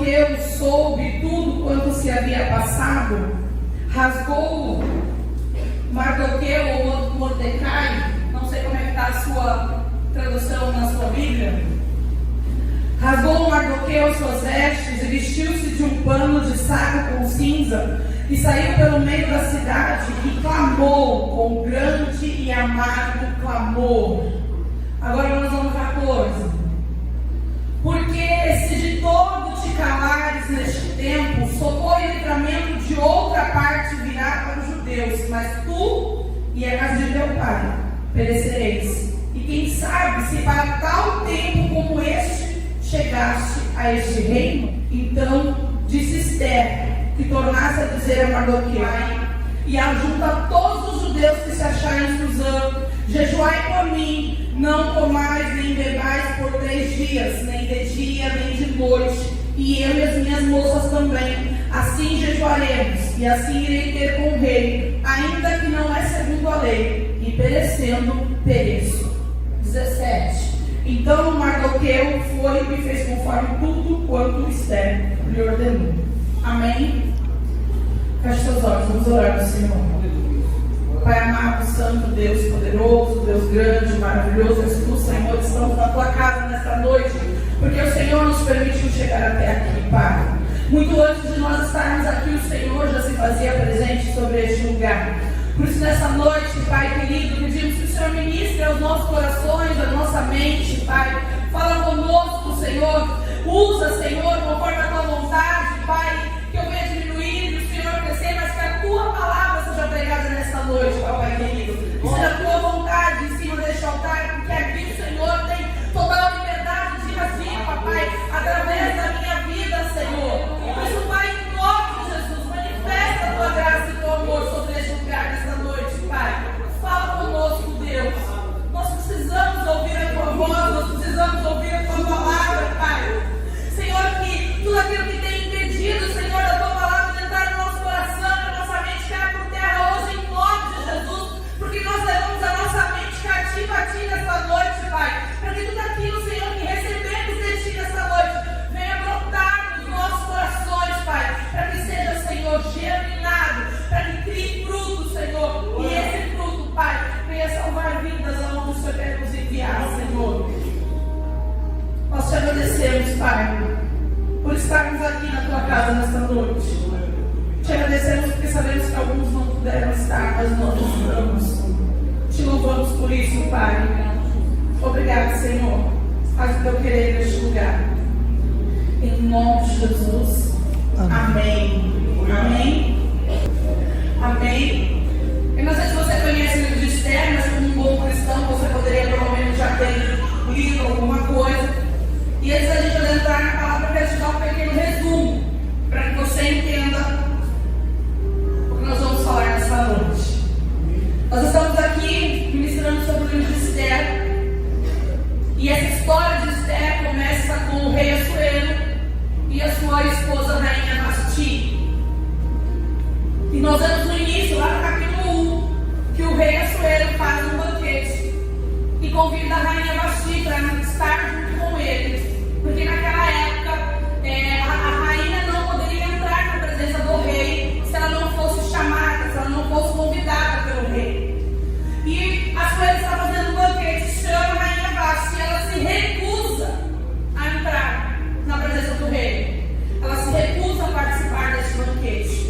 Mardoqueu soube tudo quanto se havia passado, rasgou Mardoqueu ou Mordecai, não sei como é que está a sua tradução na sua Bíblia, rasgou Mardoqueu suas vestes e vestiu-se de um pano de saco com cinza e saiu pelo meio da cidade e clamou com grande e amargo clamor. Agora nós vamos para 14. Porque se de todo te calares neste tempo, socorro e livramento de outra parte virá para os judeus, mas tu e a casa de teu pai perecereis. E quem sabe se para tal tempo como este chegaste a este reino? Então disse Esther, que tornasse a dizer a Mardoqueu, e ajunta todos os judeus que se acharem em Suzã, jejuai por mim, não comais nem bebais por 3 dias, nem de dia, nem de noite, e eu e as minhas moças também. Assim jejuaremos, e assim irei ter com o rei, ainda que não é segundo a lei, e perecendo, pereço. 17. Então Mardoqueu foi e fez conforme tudo quanto Esther lhe ordenou. Amém? Feche seus olhos, vamos orar ao Senhor. Pai amado, santo, Deus poderoso, Deus grande, maravilhoso, és tu, Senhor, estamos na tua casa nesta noite, porque o Senhor nos permitiu chegar até aqui, Pai. Muito antes de nós estarmos aqui, o Senhor já se fazia presente sobre este lugar. Por isso, nessa noite, Pai querido, pedimos que o Senhor ministre aos nossos corações, à nossa mente, Pai. Fala conosco, Senhor. Usa, Senhor, conforme a tua vontade, Pai, que eu venha diminuir e o Senhor crescer, mas que a tua palavra seja pregada nesta noite, Pai querido. Que seja a tua vontade em cima deste altar, porque aqui o Senhor tem total liberdade de agir, Pai, através da minha vida, Senhor. Por isso, Pai, em nome de Jesus, manifesta a tua graça e teu amor sobre este lugar nesta noite, Pai. Fala conosco, Deus. Nós precisamos ouvir a tua voz, nós precisamos ouvir a tua palavra, Pai. Senhor, que tudo aquilo que tem impedido, Senhor, da tua palavra de entrar no nosso coração, na nossa mente, caia por terra hoje, em nome de Jesus, porque nós levamos a nossa mente cativa a ti nesta noite, Pai, para que tudo aquilo, Senhor, que recebemos de ti nesta noite, venha brotar nos nossos corações, Pai, para que seja, Senhor, germinado, para que crie fruto, Senhor, e esse fruto, Pai, venha salvar vidas aonde o Senhor quer nos enviar, Senhor. Nós te agradecemos, Pai, por estarmos aqui na tua casa nesta noite. Te agradecemos porque sabemos que alguns não puderam estar, mas nós estamos. Te louvamos por isso, Pai. Obrigado, Senhor. Faz o teu querer neste lugar. Em nome de Jesus. Amém. Amém. Amém. Eu não sei se você conhece o livro de Esther, mas como um bom cristão, você poderia pelo menos já ter lido alguma coisa. E antes da gente adentrar na palavra, eu quero te dar um pequeno resumo, para que você entenda o que nós vamos falar nessa noite. Nós estamos aqui ministrando sobre o livro de Esther. E essa história de Esther começa com o rei Assuero e a sua esposa, a rainha Vasti. E nós vemos no início, lá no capítulo 1, que o rei Assuero faz um banquete e convida a rainha Vasti para estar junto com ele. Porque naquela época a rainha não poderia entrar na presença do rei se ela não fosse chamada, se ela não fosse convidada pelo rei. E Assuero está fazendo um banquete, chama a rainha Vasti, e ela se recusa a entrar na presença do rei. Ela se recusa a participar desse banquete.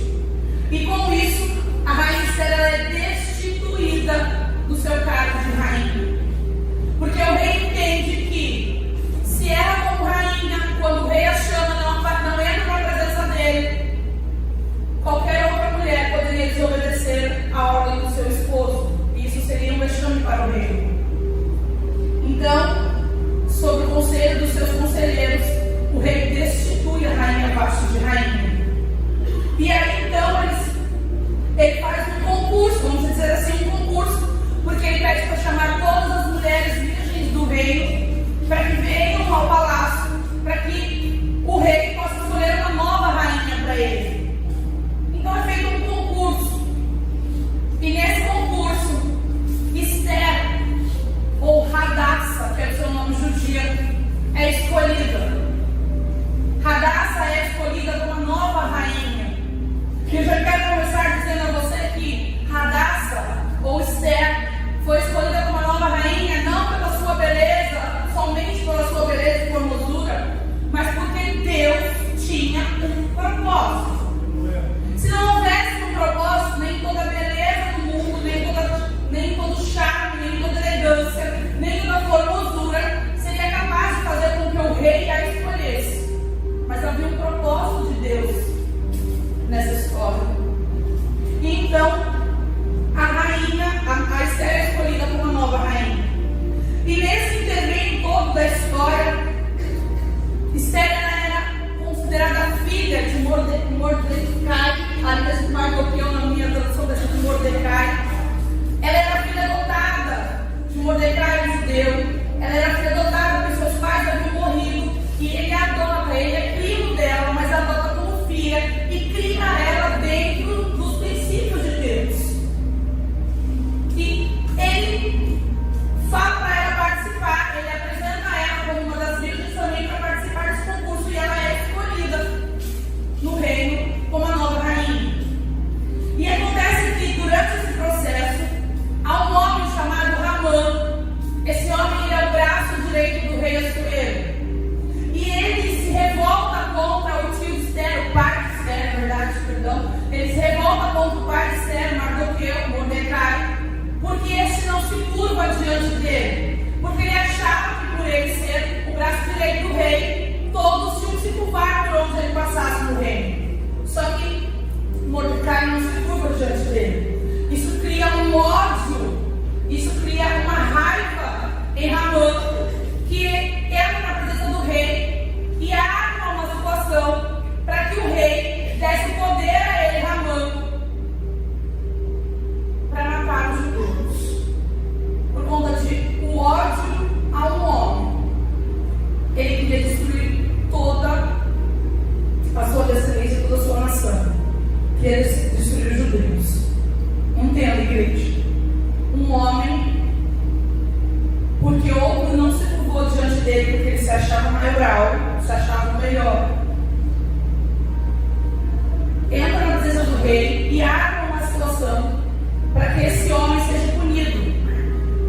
E com isso, a rainha Esther é destituída do seu cargo de rainha. Porque o rei entende que se ela, como rainha, quando o rei a chama, não entra na presença dele, qualquer outra mulher poderia desobedecer a ordem do seu esposo. E isso seria um vexame para o rei. Então, sob o conselho dos seus conselheiros, o rei destitui a rainha Vasti de rainha. E aí, então, ele faz um concurso, vamos dizer assim, um concurso, porque ele pede para chamar todas as mulheres virgens do reino para que venham ao palácio, para que o rei possa escolher uma nova rainha para ele. Então é feito um concurso. E nesse concurso, Esther, ou Hadassah, que é o seu nome judia, é escolhida. Hadassah é queria destruir toda a sua descendência, toda a sua nação. Queria destruir os judeus. Entenda, igreja. Um homem, porque outro não se curvou diante dele porque ele se achava maioral, se achava melhor. Entra na presença do rei e arma uma situação para que esse homem seja punido.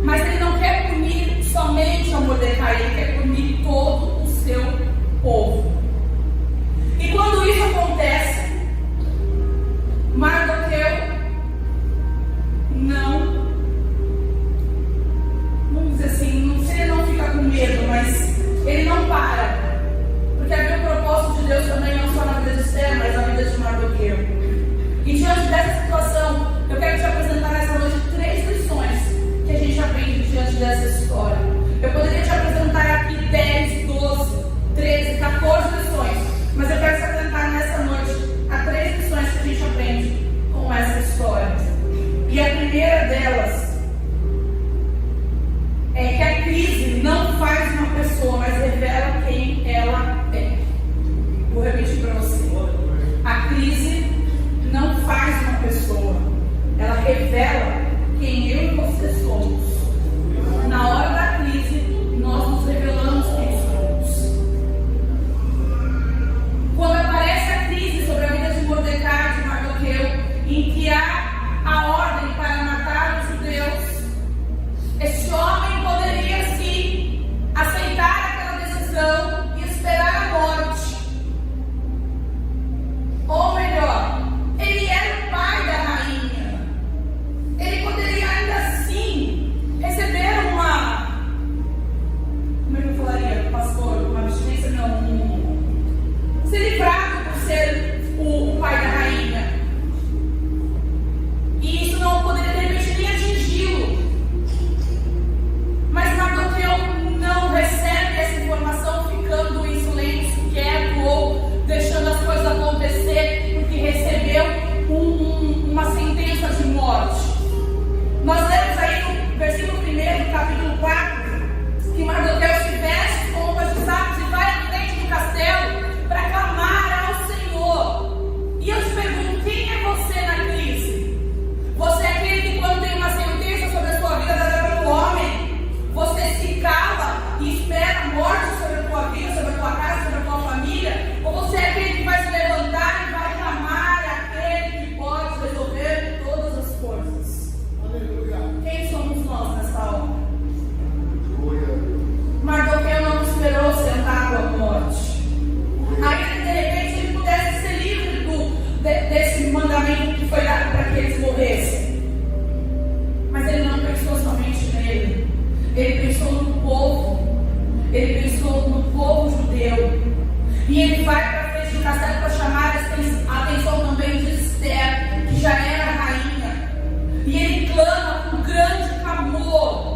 Mas ele não quer punir somente a Mordecai, ele quer punir todo o seu povo. E quando isso acontece, Mardoqueu vamos dizer assim, não sei, não fica com medo, mas ele não para. Porque havia o propósito de Deus também, não só na vida de Esther, mas na vida de Mardoqueu. E diante dessa situação, eu quero te apresentar nessa noite 3 lições que a gente aprende diante dessa história. Eu poderia te apresentar aqui 10, 12, 13, 14 lições, mas eu quero te apresentar nessa noite a 3 lições que a gente aprende com essa história. E a primeira delas é que a crise não faz uma pessoa, mas revela quem ela é. Vou repetir para você. A crise não faz uma pessoa, ela revela quem eu e você somos. Na hora da crise, nós nos revelamos quem somos. Quando aparece a crise sobre a vida de Mordecai, de Mardoqueu, em que há a ordem para matar os judeus, esse homem poderia sim aceitar aquela decisão e esperar a morte. Ou melhor, ele era o pai da rainha. Ele poderia ainda assim receber uma, como é que eu falaria, pastor, uma abstinência, não, ser livrado por ser o pai da rainha. E isso não poderia de repente nem atingi-lo. Mas Mardoqueu não recebe essa informação ficando em silêncio, quieto ou deixando as coisas acontecer, porque recebeu uma sentença de morte. Nós lemos aí no versículo 1 do capítulo 4 que Mardoqueu se veste com roupas de sacos e vai à frente do castelo para clamar ao Senhor. E eu te pergunto, quem é você na crise? Você é aquele que quando tem uma sentença sobre a sua vida dada pelo homem, você se cala e espera a morte sobre a tua vida, sobre a tua casa, sobre a tua família? Ou você é aquele que vai se levantar e vai clamar àquele que pode resolver todas as coisas? Aleluia. Quem somos nós nessa hora? Mardoqueu não esperou sentado à morte. Ainda que de repente ele pudesse ser livre desse mandamento que foi dado para que eles morressem. Mas ele não pensou somente nele. Ele pensou no povo. Ele pensou no povo judeu. E ele vai para frente do castelo para chamar a atenção também de Esther, que já era rainha. E ele clama com grande clamor.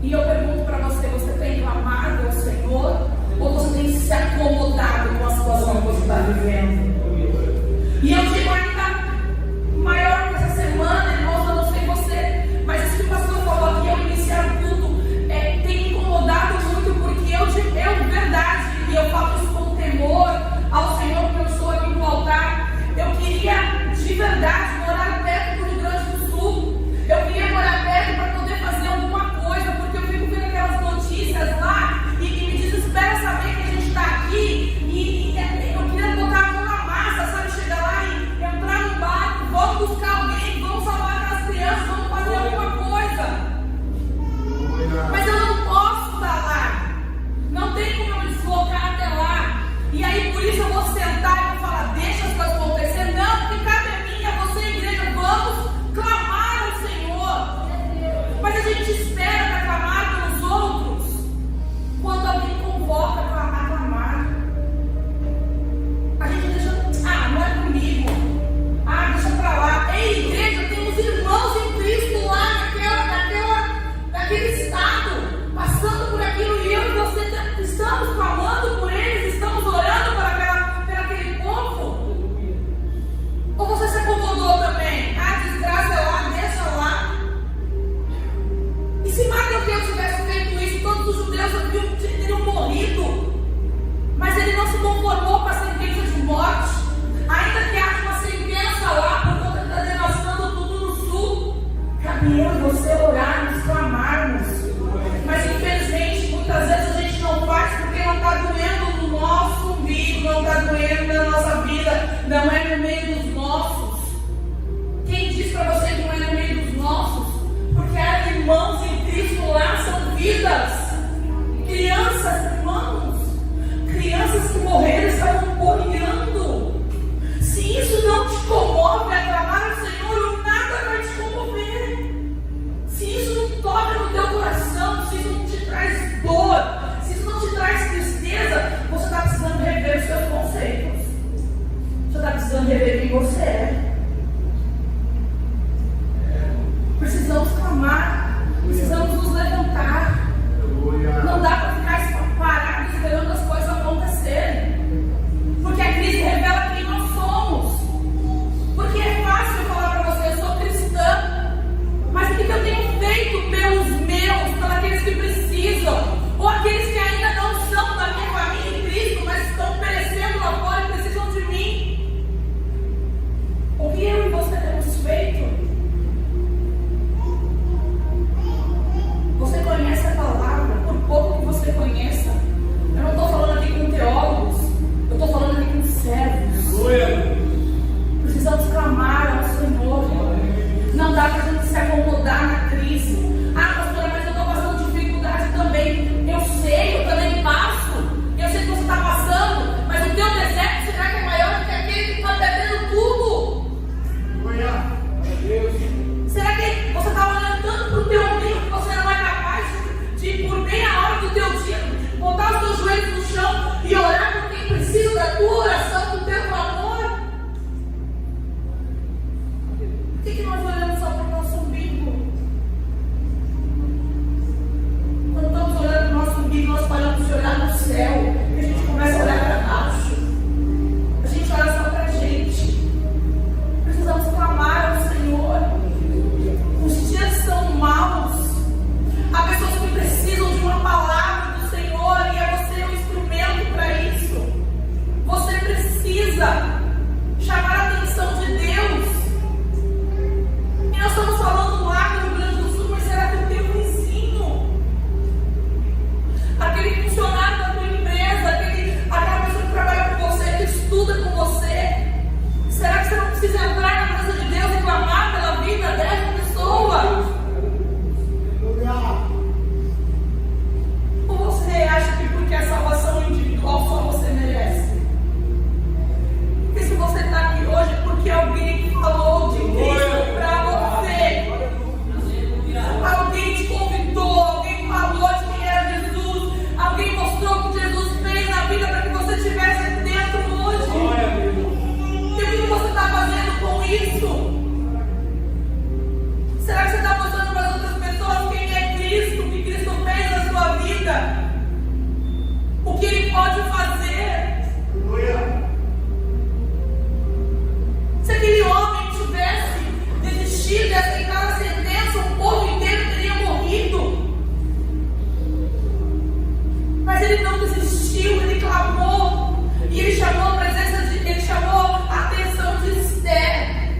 E eu pergunto para você, você tem clamado ao Senhor? Ou você tem se acomodado com a situação que você está vivendo? E eu digo ainda maior que essa semana, irmãos, eu não sei você, mas isso que o pastor falou aqui ao iniciar o culto tem incomodado muito, porque eu verdade, e eu conformou com a sentença de morte, ainda que haja uma sentença lá por conta que está devastando tudo no sul. Cabe eu e você orarmos, clamarmos. Mas infelizmente muitas vezes a gente não faz porque não está doendo no nosso umbigo, não está doendo na nossa vida, não é no meio dos nossos. Quem diz para você que não é no meio dos nossos? Porque há irmãos em Cristo lá, são vidas, crianças, irmãos, crianças que morreram estavam boiando. Se isso não te comove a clamar ao Senhor, nada vai te comover. Se isso não toca no teu coração, se isso não te traz dor, se isso não te traz tristeza, você está precisando rever os seus conceitos. Você está precisando rever quem você é. Precisamos clamar, precisamos nos levantar. Não dá para ficar parados esperando as coisas acontecerem, porque a crise revela quem nós somos. Porque é fácil eu falar para você, eu sou cristã, mas o que eu tenho feito pelos meus, pelos aqueles que precisam, ou aqueles que ainda não são da minha família em Cristo, mas estão perecendo lá fora e precisam de mim? O que eu e você temos feito? Você conhece a palavra, por pouco que você conheça. Eu não estou falando aqui com teólogos, eu estou falando aqui com servos. Precisamos clamar ao Senhor. Não dá para a gente se acomodar na crise. Ah, pastora, mas eu estou passando dificuldade também. Eu sei, eu também passo. Eu sei que você está passando, mas o teu deserto será que é maior do que aquele que está perdendo tudo? Será que você está olhando tanto para o teu umbigo que você não é capaz de, por meia hora do teu dia, botar os teus joelhos no chão e orar por quem precisa da tua oração, do teu clamor? Por que nós olhamos só para o nosso umbigo? Quando estamos olhando para o nosso umbigo, nós paramos de olhar no céu e a gente começa a olhar para baixo. A gente olha só para a gente. Precisamos clamar ao Senhor. Os dias são maus. Há pessoas que precisam de uma palavra do Senhor e é você o instrumento para isso. Você precisa chamar a atenção de Deus. E nós estamos falando lá no Rio Grande do Sul, mas será que o teu vizinho, aquele funcionário da tua empresa, aquela pessoa que trabalha com você, que estuda com você, será que você não precisa entrar na presença de Deus e clamar pela vida dessa pessoa? Ou você acha que porque a salvação individual só você merece? Porque se você está aqui hoje é porque alguém falou de Cristo para você. Alguém te convidou, alguém falou de quem era Jesus, alguém mostrou o que Jesus fez na vida para que você estivesse dentro hoje. E o que você está fazendo com isso? Será que você está mostrando para as outras pessoas quem é Cristo, o que Cristo fez na sua vida? O que Ele pode fazer? Se aquele homem tivesse desistido de aceitar a sentença, o povo inteiro teria morrido. Mas ele não desistiu, ele clamou. E ele chamou a presença de Ele chamou a atenção de Esther.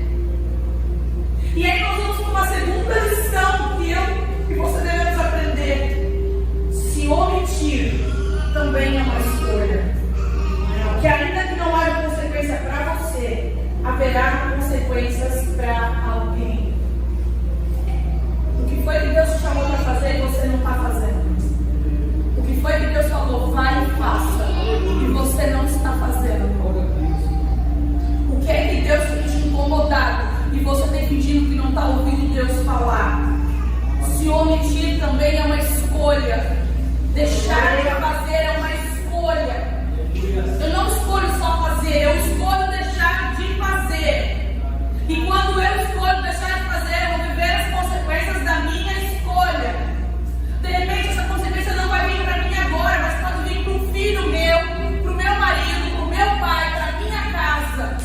E aí nós vamos para uma segunda lição que eu e você devemos aprender. Se omitir também é uma escolha. Que ainda que não haja consequência para você, haverá consequências para alguém. O que foi que Deus te chamou para fazer e você não está fazendo? O que foi que Deus falou? Vai e faça. E você não está fazendo. O que é que Deus tem te incomodado e você tem pedido que não está ouvindo Deus falar? Se omitir também é uma escolha. Deixar de fazer é uma escolha. Eu não escolho só fazer, eu escolho deixar de fazer. E quando eu escolho deixar de fazer, eu vou viver as consequências da minha escolha. De repente essa consequência não vai vir para mim agora, mas pode vir para um filho meu, para o meu marido, para o meu pai, para a minha casa.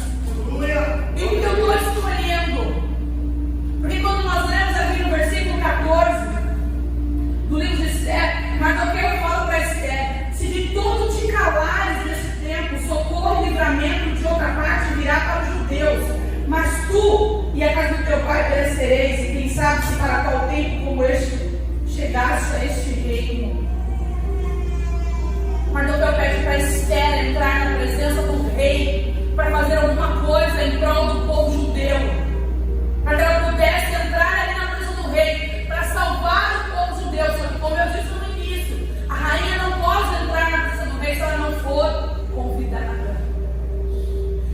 E o que eu estou escolhendo? Porque quando nós lemos aqui no versículo 14 do livro de Esther, Mardoqueu fala para Esther: se perecereis, e quem sabe se para qual tempo como este chegasse a este reino. Mardoqueu pede para Esther entrar na presença do rei para fazer alguma coisa em prol do povo judeu, para que ela pudesse entrar ali na presença do rei para salvar o povo judeu. Só que, como eu disse no início, a rainha não pode entrar na presença do rei se ela não for convidada.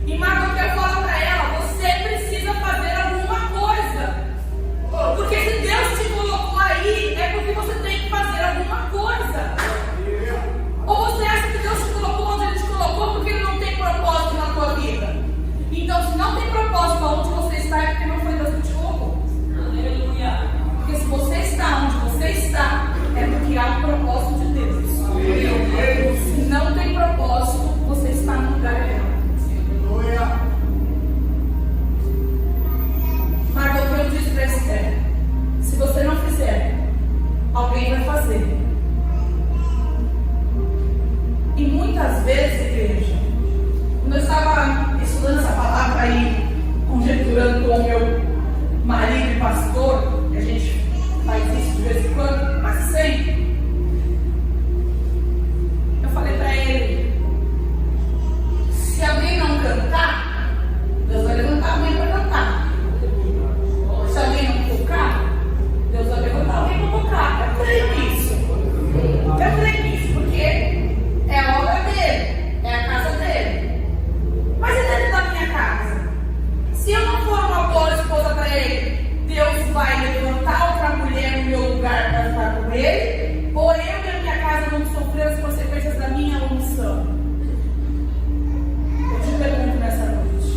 E Mardoqueu fala para ela: você precisa fazer alguma coisa, porque se Deus te colocou aí, é porque você tem que fazer alguma coisa. Ou você acha que Deus te colocou onde Ele te colocou porque Ele não tem propósito na tua vida? Então, se não tem propósito onde você está, é porque não foi Deus que te colocou. Aleluia. Porque se você está onde você está, é porque há um propósito de Deus. Aleluia. Se não tem propósito, você está no lugar errado. Aleluia. Mardoqueu disse para Esther: se você não fizer, alguém vai fazer. E muitas vezes, igreja, quando eu estava estudando essa palavra aí, conjecturando com o meu marido e pastor, que a gente faz isso de vez em quando, mas sempre, eu falei para ele: se alguém não cantar, Deus vai levantar alguém para cantar. Se alguém não tocar, Deus vai levantar alguém para tocar. Eu creio nisso. Eu creio nisso, porque é a obra dele, é a casa dele. Mas e dentro da minha casa? Se eu não for uma boa esposa para ele, Deus vai levantar outra mulher no meu lugar para ficar com ele? Ou eu e a minha casa vamos sofrer as consequências da minha omissão? Eu te pergunto nessa noite.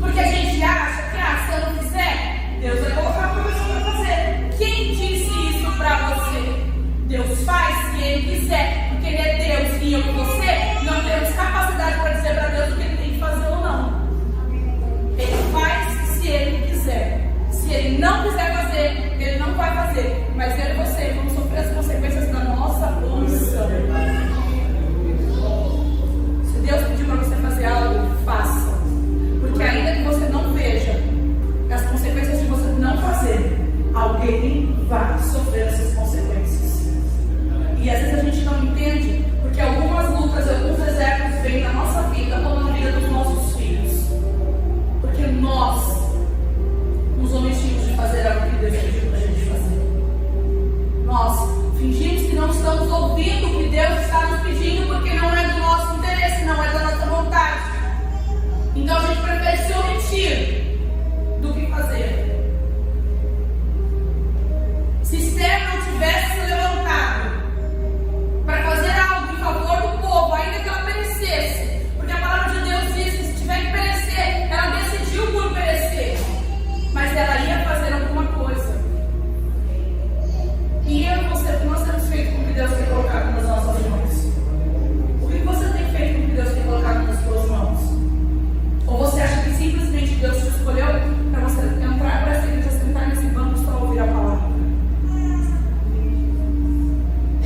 Porque a gente acha que, se eu não fizer, Deus vai colocar uma pessoa para fazer. Quem disse isso para você? Deus faz se Ele quiser. Porque Ele é Deus e eu e você não temos capacidade para dizer para Deus o que Ele tem que fazer ou não. Ele faz se Ele quiser. Se Ele não quiser fazer, Ele não vai fazer. Mas eu e você vamos sofrer as consequências da nossa omissão. Se Deus pedir para você fazer algo, faça. Porque ainda que você não veja as consequências de você não fazer, alguém vai sofrer essas consequências. E às vezes a gente não entende, porque algumas lutas, alguns desertos vêm na nossa vida ou na vida dos nossos filhos. Porque nós nos omitimos de fazer algo que Deus pediu para a gente fazer. Nós fingimos que não estamos ouvindo o que Deus está nos pedindo, porque não é do nosso interesse, não é da nossa vontade. Então a gente prefere se omitir do que fazer. Se Esther não tivesse se levantado para fazer algo em favor do povo, ainda que ela perecesse, porque a palavra de Deus diz que se tiver que perecer, ela decidiu por perecer, mas ela ia fazer alguma coisa. E eu e você, o que nós temos feito com o que Deus tem colocado nas nossas mãos? O que você tem feito com o que Deus tem colocado nas suas mãos? Ou você acha que simplesmente Deus te escolheu para você entrar para essa igreja, sentar nesse banco para ouvir a palavra?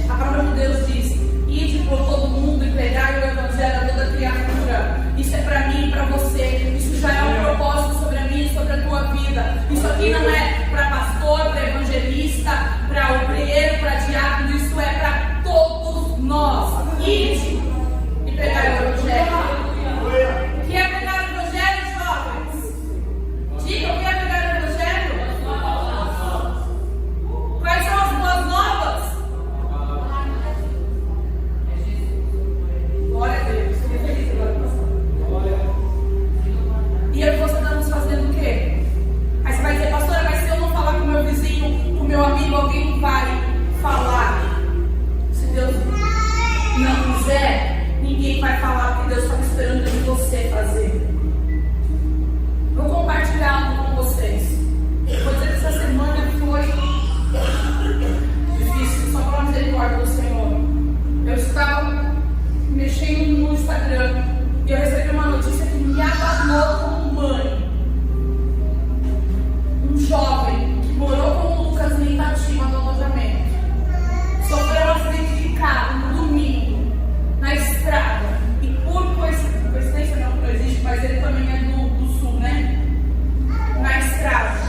A palavra de Deus diz: ide por todo mundo e pregai o evangelho a toda criatura. Isso é para mim e para você. Isso já é um propósito sobre a minha e sobre a tua vida. Isso aqui não é para pastor, para evangelista, para obreiro, para diácono. Isso é para todos nós. Ide e pregai o evangelho. O que é pregar o evangelho, jovens? Diga, o que é pregar o evangelho? Quais são as boas novas? Glória a Deus. Fiquei feliz agora. E eu e você estamos fazendo o quê? Aí você vai dizer: pastora, mas se eu não falar com o meu vizinho, com o meu amigo, alguém vai falar. Se Deus não quiser, ninguém vai falar, porque Deus está esperando de você fazer. Vou compartilhar algo com vocês. Vou dizer que essa semana foi difícil, só para a misericórdia do Senhor. Eu estava mexendo no Instagram e eu recebi uma notícia que me abalou como mãe. Um jovem que morou com o Lucas em Itatima, no alojamento, sofreu um acidente de carro no domingo, na estrada. E por coincidência não existe, mas ele também é do sul, né? Na estrada.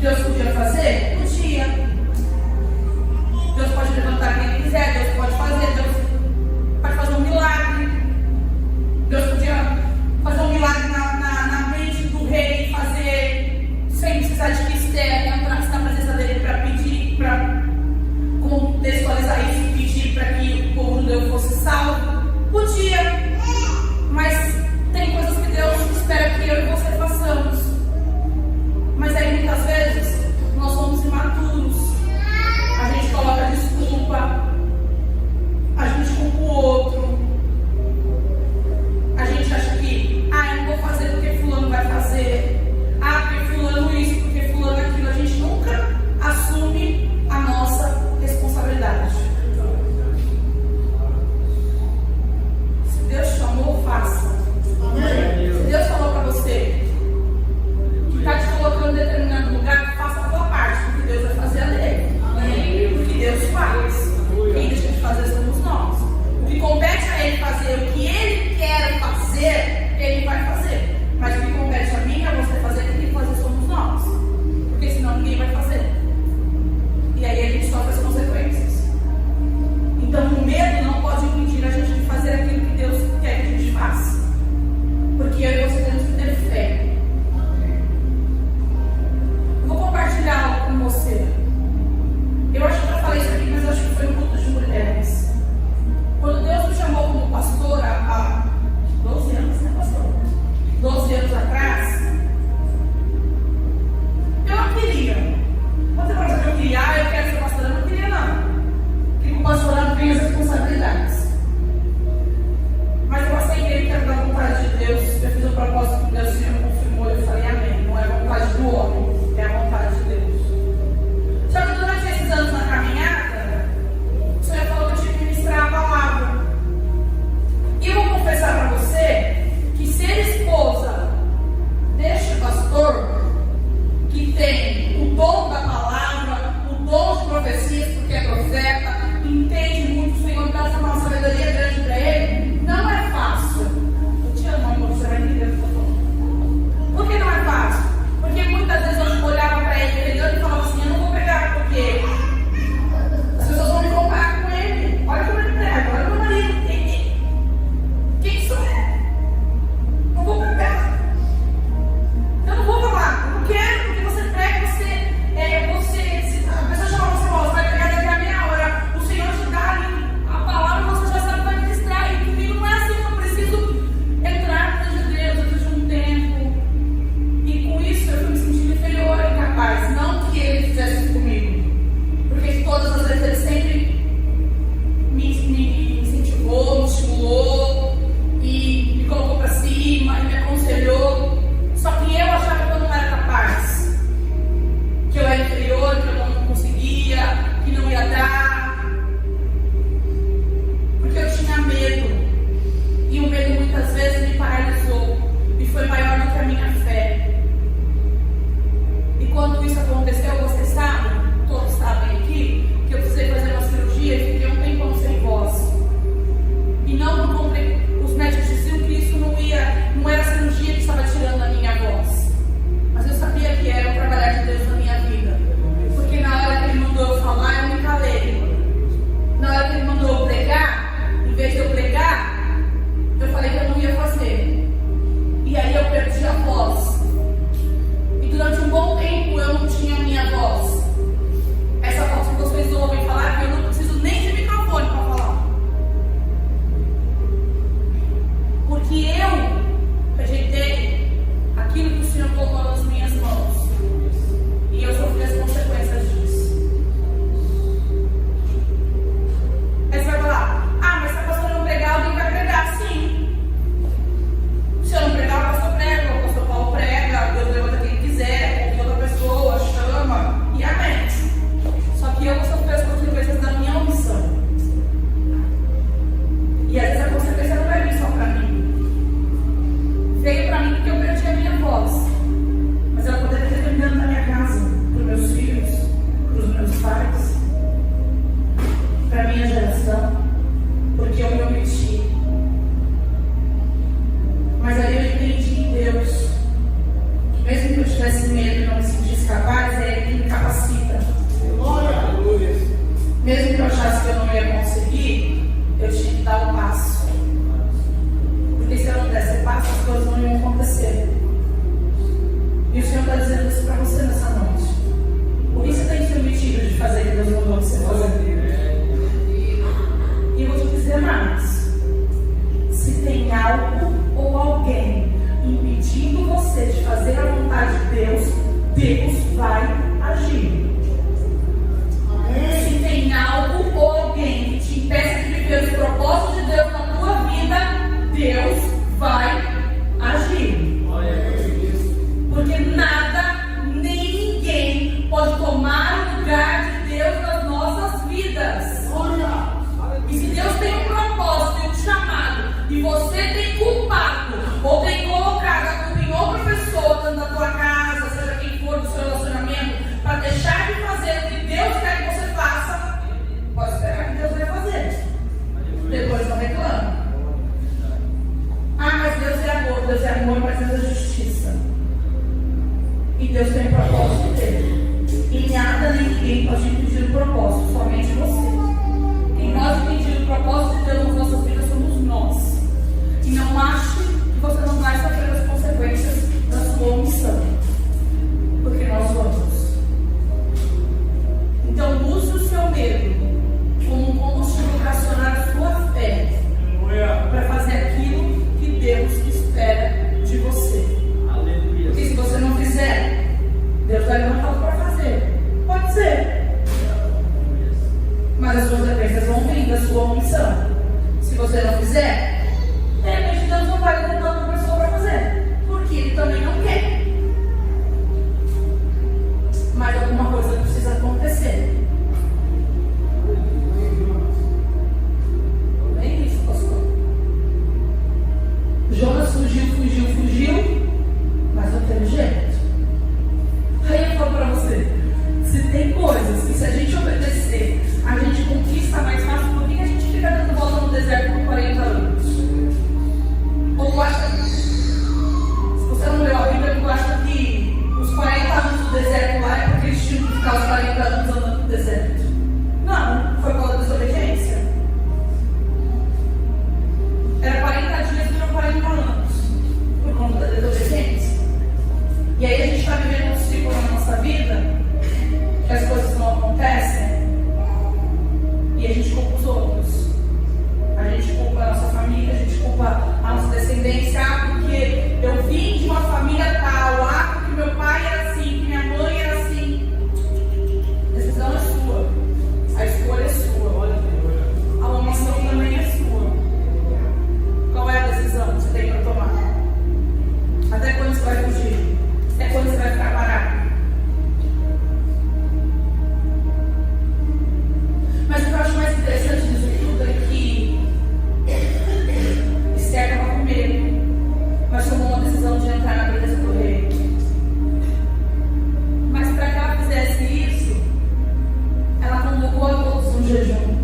Deus podia fazer? Podia. Deus pode levantar quem Ele quiser, Deus pode fazer, Deus pode fazer um milagre. Deus podia fazer um milagre na mente do rei, fazer sem precisar de que Esther entrasse na presença dele para pedir, para contextualizar isso e pedir para que o povo judeu fosse salvo. Podia, mas tem coisas que Deus espera que eu e você façamos. Mas aí muitas vezes achasse que eu não ia conseguir, eu tinha que dar um passo. Porque se eu não desse o passo, as coisas não iam acontecer. E o Senhor está dizendo isso para você nessa noite. O que você tem se permitido de fazer que Deus mandou você fazer? E eu vou te dizer mais. Se tem algo ou alguém impedindo você de fazer a vontade de Deus, Deus vai agir. Se tem algo ou alguém que te impeça de viver os propósitos de Deus na tua vida, Deus vai agir. Porque nada, nem ninguém pode tomar o lugar de Deus nas nossas vidas. E se Deus tem um propósito e um chamado, e você tem culpado, ou tem colocado a culpa em outra pessoa, tanto da tua casa, seja quem for do seu relacionamento, para deixar de fazer o que Deus quer que você faça, pode esperar que Deus vai fazer. Depois não reclama. Ah, mas Deus é amor, mas Deus é justiça. E Deus tem o propósito dele. E nada nem ninguém pode impedir o propósito, somente você. Quem pode impedir o propósito de Deus nas nossas vidas somos nós. E não ache que você não vai sofrer as consequências da sua omissão. Porque nós vamos. Então use o seu medo como um combustível para acionar a sua fé. Para fazer aquilo que Deus espera de você. Porque se você não fizer, Deus vai levantar algo para fazer. Pode ser. Mas as suas dependências vão vir da sua omissão. Se você não fizer, de repente Deus não vai levantar outra pessoa para fazer. Porque Ele também não quer. Mas alguma coisa precisa acontecer. É isso, pastor. Jonas fugiu, mas não teve jeito. Aí eu falo para você, se tem coisas que se a gente obedecer, a gente conquista mais fácil, por que a gente fica dando volta no deserto por 40 anos? Ou tu acha, se você não leu a Bíblia, tu acha que os 40 anos do deserto lá é porque eles tinham que ficar os 40 anos andando no deserto? Não, foi por causa da desobediência. Era 40 dias e não 40 anos, por conta da desobediência. E aí a gente está vivendo um ciclo na nossa vida, que as coisas não acontecem, e a gente culpa os outros. A gente culpa a nossa família, a gente culpa a nossa descendência, porque eu vim de uma família tal, porque meu pai era assim, que minha mãe era assim. A decisão é sua, a escolha é sua, a omissão também é sua. Qual é a decisão que você tem para tomar? Até quando você vai fugir? Até quando você vai ficar parado? Mas o que eu acho mais interessante disso tudo é que Esther estava com medo, mas tomou uma decisão de entrar na presença do rei. Mas para que ela fizesse isso, ela convocou a todos um jejum.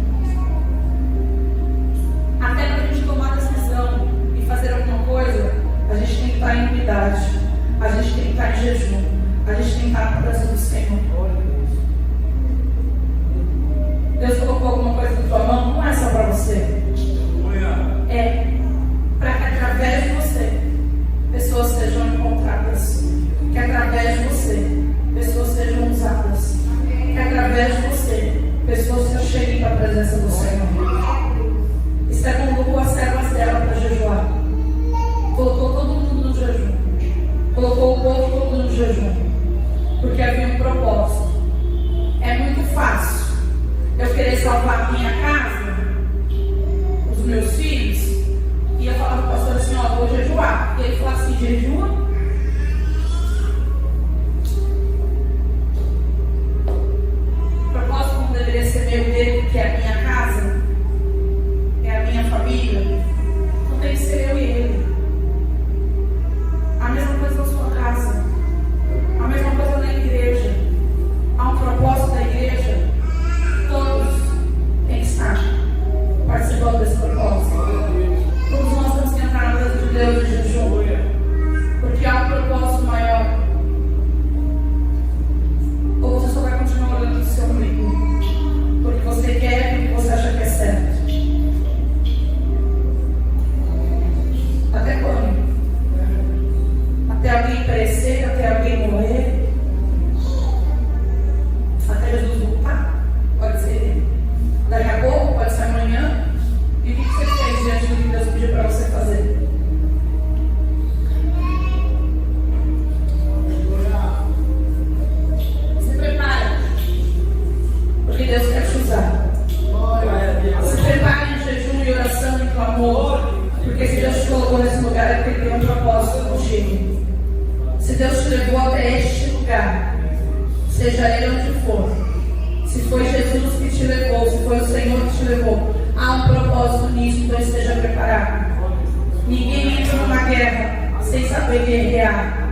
Até para a gente tomar decisão e fazer alguma coisa, a gente tem que estar em unidade, a gente tem que estar em jejum, a gente tem que estar na presença do Senhor. Deus colocou alguma coisa na tua mão, não é só para você. É para que através de você pessoas sejam encontradas, que através de você pessoas sejam usadas, que através de você pessoas se cheguem à presença do Senhor. Esther convocou as servas dela para jejuar, colocou todo mundo no jejum, colocou o povo todo no jejum, porque havia um propósito. É muito fácil eu querer salvar a minha casa, os meus filhos, e eu falava para o pastor assim, ó, vou jejuar. E ele falou assim, jejua? O propósito não deveria ser meu dele, porque é a minha casa, é a minha família. Não tem que ser eu e ele. A mesma coisa na sua casa, a mesma coisa na igreja. Há um propósito da igreja. Todos têm que estar participando desse propósito. Todos nós temos que entrar na presença de Deus em jejum. Porque há levou até este lugar, seja ele onde for, se foi Jesus que te levou, se foi o Senhor que te levou, há um propósito nisso, então esteja preparado. Ninguém entra numa guerra sem saber guerrear.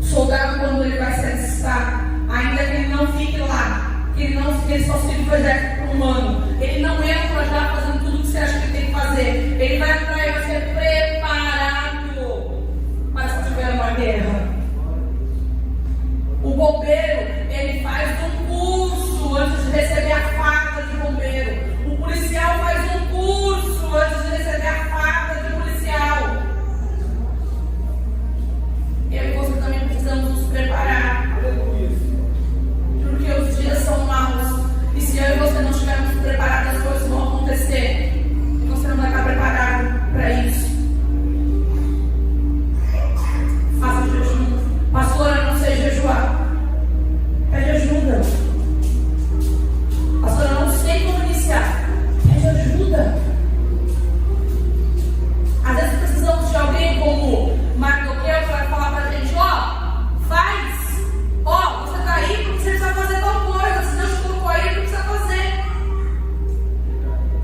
O soldado, quando ele vai se alistar, ainda que ele não fique lá, que ele só sirva o exército por um ano, ele não entra já fazendo tudo o que você acha que ele tem que fazer. Ele vai entrar e vai ser preparado para se tiver uma guerra. O bombeiro, ele faz um curso antes de receber a farda de bombeiro. O policial faz um curso antes de receber a farda de policial. Eu e você também precisamos nos preparar. Porque os dias são maus. E se eu e você não estivermos preparados, as coisas vão acontecer. E você não vai estar preparado para isso. Faça jejum. Pastora, eu não sei jejuar. Pede ajuda. Pastora, eu não sei como iniciar. Pede ajuda. Às vezes precisamos de alguém como Mardoqueu que vai falar pra gente: faz. Você tá aí porque você precisa fazer tal coisa. Se Deus te colocou aí, você precisa fazer.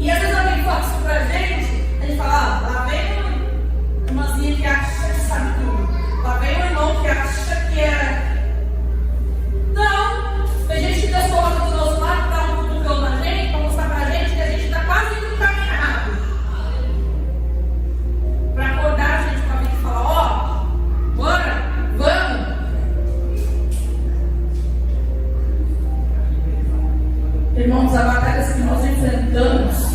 E às vezes alguém fala isso pra gente, a gente fala: lá vem uma irmãzinha que acha que sabe tudo. Lá vem um irmão que acha que é. Não! Tem gente que Deus coloca do nosso lado, dá um cutucão na gente, pra mostrar pra gente que a gente tá quase indo no caminho errado. Pra acordar a gente com a vida e falar: bora, vamos! Irmãos, há batalhas que nós enfrentamos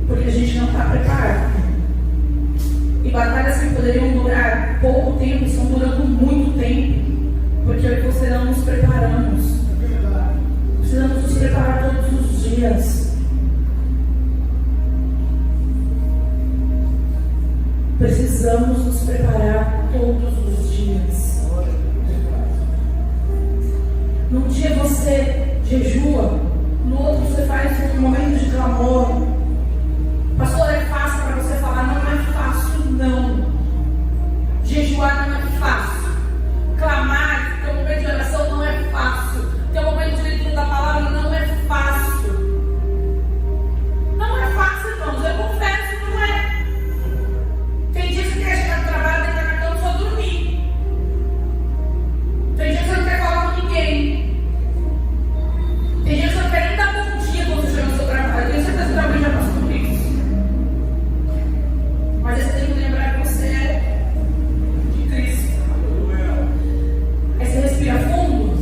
porque a gente não está preparado. E batalhas que poderiam durar pouco tempo estão durando muito tempo. Porque eu e você não nos preparamos. Precisamos nos preparar todos os dias. Precisamos nos preparar todos os dias. Num dia você jejua, no outro você faz um momento de clamor. Pastor, é fácil para você falar? Não é fácil, não. Jejuar não é fácil. Clamar, ter um momento de oração não é fácil. Ter um momento de leitura da palavra não é fácil. Não é fácil, irmãos. Eu confesso que não é. Tem dias que você quer chegar no trabalho, deitar na cama e só dormir. Tem dias que você não quer falar com ninguém. Tem dias que você não quer nem dar bom dia quando você chega no seu trabalho. Tenho certeza que alguém já passou por isso. Mas você tem que lembrar que você é de Cristo. Aí você respira fundo,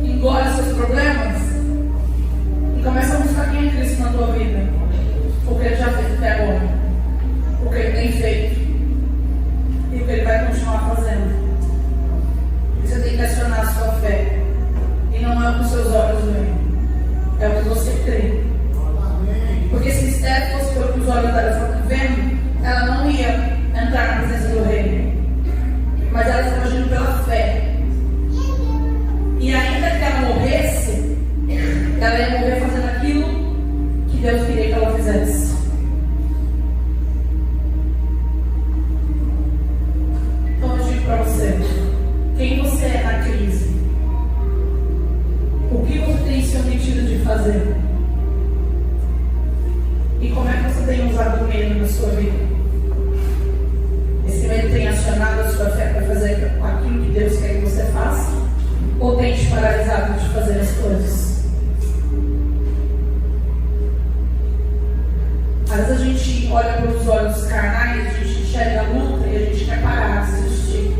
engole seus problemas e começa a buscar quem é Cristo na tua vida. O que Ele já fez até agora, o que Ele tem feito e o que Ele vai continuar fazendo. Você tem que acionar a sua fé. E não é o que os seus olhos veem, é o que você crê. Porque se mistério fosse o que os olhos dela estão vendo, ela não ia entrar na presença do Rei. Mas ela estava agindo pela fé. E ainda que ela morresse, ela ia morrer fazendo aquilo que Deus queria que ela fizesse. Então eu digo para você: quem você é na crise? O que você tem se omitido de fazer? E como é que você tem usado o medo na sua vida? Esse medo tem acionado a sua fé para fazer aquilo que Deus quer que você faça? Ou tem te paralisado de fazer as coisas? Às vezes a gente olha pelos olhos carnais, a gente enxerga a luta e a gente quer parar, desistir.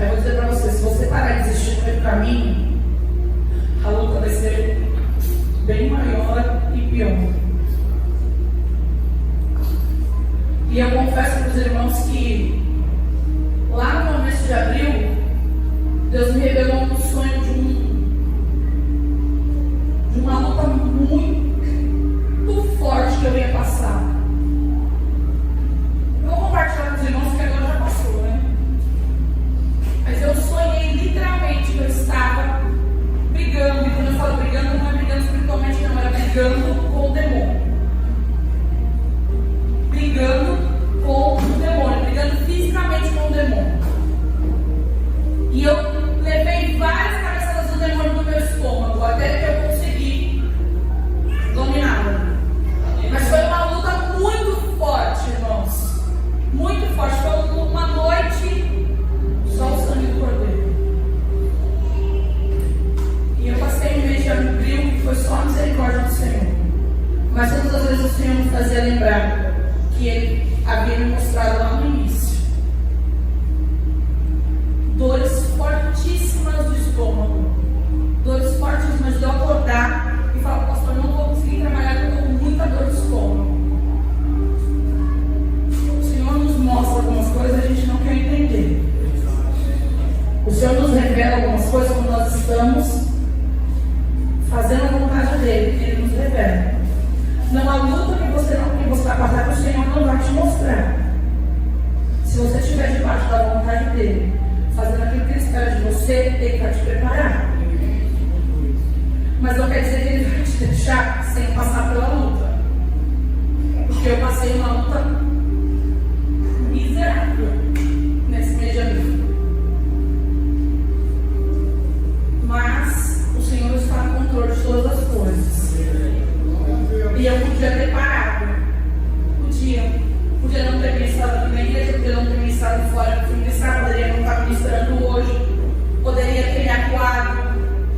Eu vou dizer para você: se você parar de desistir no meio do caminho, a luta vai ser bem maior e pior. E eu confesso para os irmãos que lá no começo de abril, Deus me revelou um sonho de uma luta muito forte que eu ia passar. Eu vou compartilhar com os irmãos que agora já passou, né? Mas eu sonhei literalmente que eu estava forte. Foi uma noite, só o sangue do Cordeiro. E eu passei um mês de abril que foi só a misericórdia do Senhor. Mas todas as vezes o Senhor me fazia lembrar que Ele havia me mostrado lá no início dores fortíssimas do estômago, dores fortíssimas de eu acordar e falar: pastor, não vou conseguir trabalhar porque eu estou com muita dor de estômago. O Senhor nos mostra algumas coisas e a gente não quer entender. O Senhor nos revela algumas coisas quando nós estamos fazendo a vontade dEle. Ele nos revela. Não há luta que você vai passar que o Senhor não vai te mostrar. Se você estiver debaixo da vontade dEle, fazendo aquilo que Ele espera de você, Ele vai te preparar. Mas não quer dizer que Ele vai te deixar sem passar pela luta. Porque eu passei uma luta miserável nesse mês de abril. Mas o Senhor está no controle de todas as coisas. E eu podia ter parado. Podia não ter ministrado aqui na igreja, podia não ter ministrado fora, poderia não estar ministrando hoje, poderia ter me acuado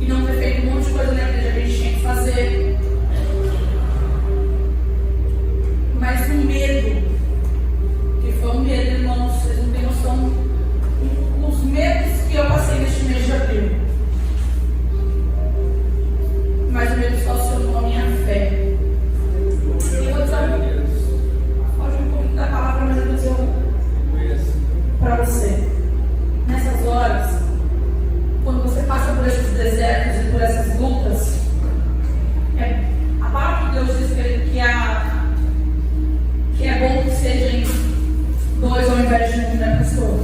e não ter feito um monte de coisa na igreja que a gente tinha que fazer. Mas o medo, que foi um medo, irmãos, vocês não têm noção, os medos que eu passei neste mês de abril. Mas o medo só acionou a minha fé. E eu vou dizer, pode um pouquinho da palavra, mas eu vou dizer para você. Nessas horas, quando você passa por esses desertos e por essas lutas, a palavra de Deus diz que é bom que sejam dois ao invés de um, né, pastor?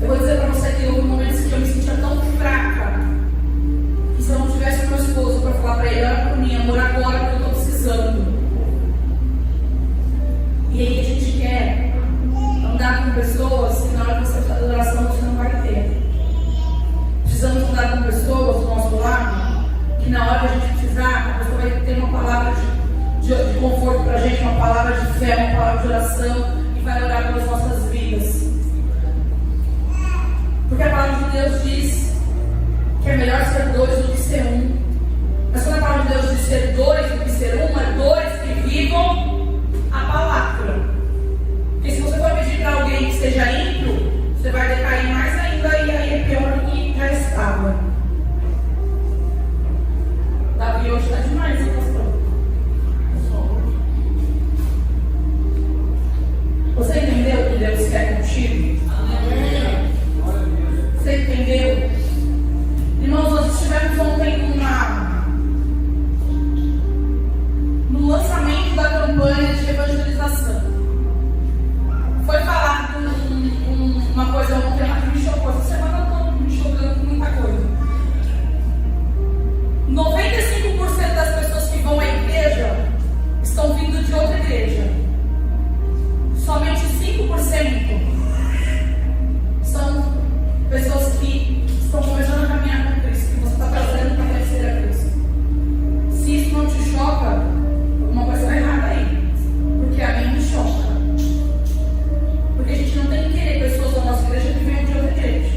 Eu vou dizer para você que houve momentos que eu me sentia tão fraca que se eu não tivesse o meu esposo para falar para ele: olha para mim, amor, agora que eu estou precisando. E aí a gente quer andar com pessoas que na hora que você está dando oração você não vai ter. Precisamos andar com pessoas do nosso lado que na hora que a gente precisar, a pessoa vai ter uma palavra de conforto para a gente, uma palavra de fé, uma palavra de oração e vai orar pelas nossas vidas. Porque a palavra de Deus diz que é melhor ser dois do que ser um. Mas quando a palavra de Deus diz ser dois do que ser um, é dois que vivam a palavra. Porque se você for pedir para alguém que seja ímpio, você vai decair mais ainda e aí é pior do que já estava. Davi hoje está demais, hein, pastor? Você entendeu o que Deus quer contigo? Amém. Você entendeu? Irmãos, nós estivemos ontem no lançamento da campanha de evangelização. Foi falado uma coisa ontem que me chocou. Essa semana eu estou me chocando com muita coisa. 95% das pessoas que vão à igreja estão vindo de outra igreja. Somente 5% são pessoas que estão começando a caminhar com Cristo, que você está trazendo para conhecer a Cristo. Se isso não te choca, alguma coisa está errada aí. Porque a mim me choca. Porque a gente não tem que querer pessoas da nossa igreja que venham de outra igreja.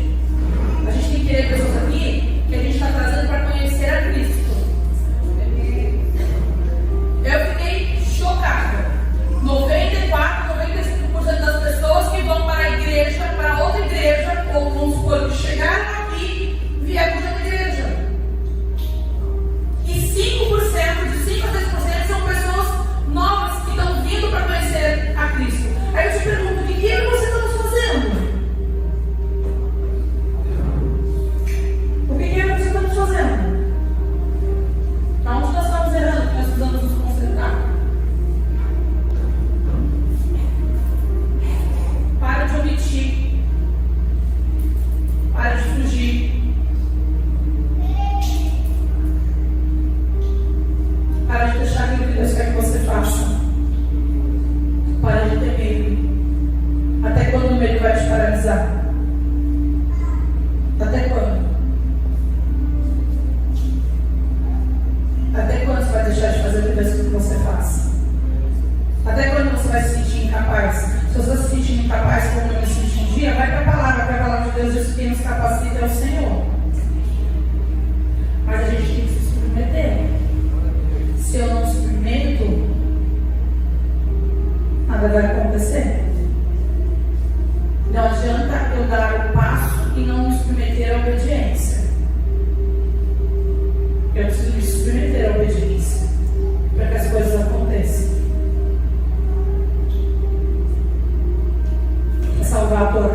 A gente tem que querer pessoas aqui que a gente está trazendo para conhecer a Cristo. Eu fiquei chocada. 95% das pessoas que vão para a igreja, para outra igreja, ou vamos supor que chegaram aqui, vieram de outra igreja. E 5%, de 5 a 10% são pessoas novas que estão vindo para conhecer a Cristo. Aí eu te pergunto, o que é que você está fazendo? O que é que você está fazendo? Onde nós estamos errando? Que nós precisamos nos concentrar. Para de omitir. Para de fugir. Para de deixar aquilo que Deus quer que você faça. Para de ter medo. Até quando o medo vai te paralisar? Até quando? Até quando você vai deixar de fazer o que Deus quer que você faça? Até quando você vai se sentir incapaz? Se você está se sentindo capaz como eu me senti um dia, vai para a palavra de Deus diz que quem nos capacita é o Senhor. Mas a gente tem que se submeter. Se eu não submeto, nada vai acontecer. Não adianta eu dar o passo e não me submeter à obediência. Eu preciso me submeter à obediência para que as coisas aconteçam. Quer salvar a tua